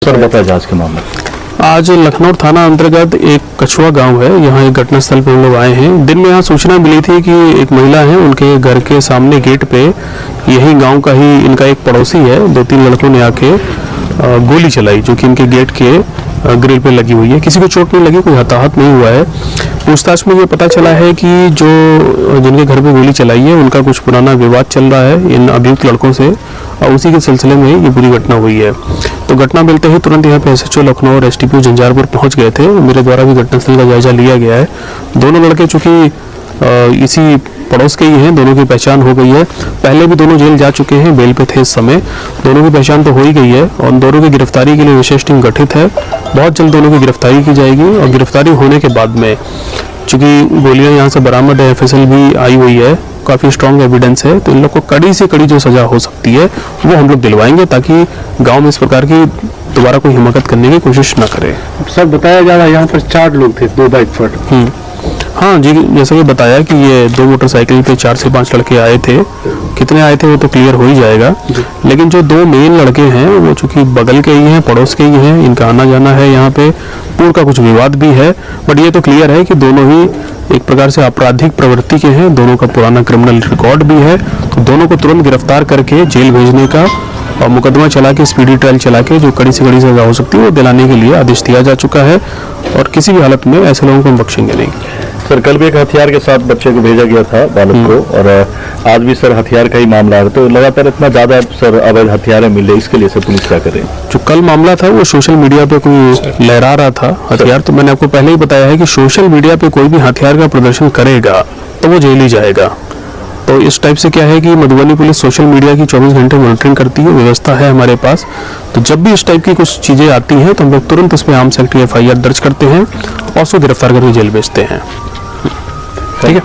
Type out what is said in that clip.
Sir बताया जांच के मामले। आज लखनऊ थाना अंतर्गत एक कछुआ गांव है, यहाँ एक घटनास्थल पे हम लोग आए हैं। दिन में यहाँ सूचना मिली थी कि एक महिला है, उनके घर के सामने गेट पे यही गांव का ही इनका एक पड़ोसी है, 2-3 लड़कों ने आके गोली चलाई जो कि इनके गेट के ग्रिल पे लगी हुई है। किसी को चोट नहीं लगी, कोई हताहत नहीं हुआ है। पूछताछ में ये पता चला है कि जो जिनके घर पे गोली चलाई है उनका कुछ पुराना विवाद चल रहा है इन अभियुक्त लड़कों से, और उसी के सिलसिले में ये पूरी घटना हुई है। तो घटना मिलते ही तुरंत यहाँ पे एसएचओ लखनऊ और एसटीपीओ झंझारपुर पहुंच गए थे। मेरे द्वारा भी घटनास्थल का जायजा लिया गया है। दोनों लड़के चूंकि इसी पड़ोस के ही हैं, दोनों की पहचान हो गई है। पहले भी दोनों जेल जा चुके हैं, बेल पे थे इस समय। दोनों की पहचान तो हो ही गई है और दोनों की गिरफ्तारी के लिए विशेष टीम गठित है। बहुत जल्द दोनों की गिरफ्तारी की जाएगी और गिरफ्तारी होने के बाद में चूंकि गोलियां यहाँ से बरामद है, एफएसएल भी आई हुई है, काफ़ी स्ट्रॉन्ग एविडेंस है, तो इन लोग को कड़ी से कड़ी जो सजा हो सकती है वो हम लोग दिलवाएंगे ताकि गाँव में इस प्रकार की दोबारा कोई हिमाकत करने की कोशिश ना करे। सर बताया जा रहा है यहाँ पर 4 लोग थे, 2 बाइक पर। हाँ जी, जैसा कि बताया कि ये 2 मोटरसाइकिल पे 4 से 5 लड़के आए थे। कितने आए थे वो तो क्लियर हो ही जाएगा, लेकिन जो 2 मेन लड़के हैं वो चूंकि बगल के ही हैं, पड़ोस के ही हैं, इनका आना जाना है यहाँ पे, पूर्व का कुछ विवाद भी है। बट ये तो क्लियर है कि दोनों ही एक प्रकार से आपराधिक प्रवृत्ति के हैं, दोनों का पुराना क्रिमिनल रिकॉर्ड भी है। तो दोनों को तुरंत गिरफ्तार करके जेल भेजने का और मुकदमा चला के, स्पीडी ट्रायल चला के जो कड़ी से कड़ी सजा हो सकती है वो दिलाने के लिए आदेश दिया जा चुका है और किसी भी हालत में ऐसे लोगों को हम बख्शेंगे नहीं। सर कल भी एक हथियार के साथ बच्चे को भेजा गया था, बालक को, और आज भी सर हथियार का ही मामला है। तो लगातार इतना ज्यादा सर अवैध हथियार मिले, इसके लिए सर पुलिस क्या करे? जो कल मामला था वो सोशल मीडिया पे कोई लहरा रहा था हथियार, तो मैंने आपको पहले ही बताया है कि सोशल मीडिया पे कोई भी हथियार का प्रदर्शन करेगा तो वो जेल ही जाएगा। तो इस टाइप से क्या है कि मधुबनी पुलिस सोशल मीडिया की 24 घंटे मॉनिटरिंग करती है, व्यवस्था है हमारे पास। तो जब भी इस टाइप की कुछ चीज़ें आती हैं तो हम लोग तुरंत उसमें आर्म्स एक्ट की FIR दर्ज करते हैं और उसको गिरफ्तार करके जेल भेजते हैं। ठीक है।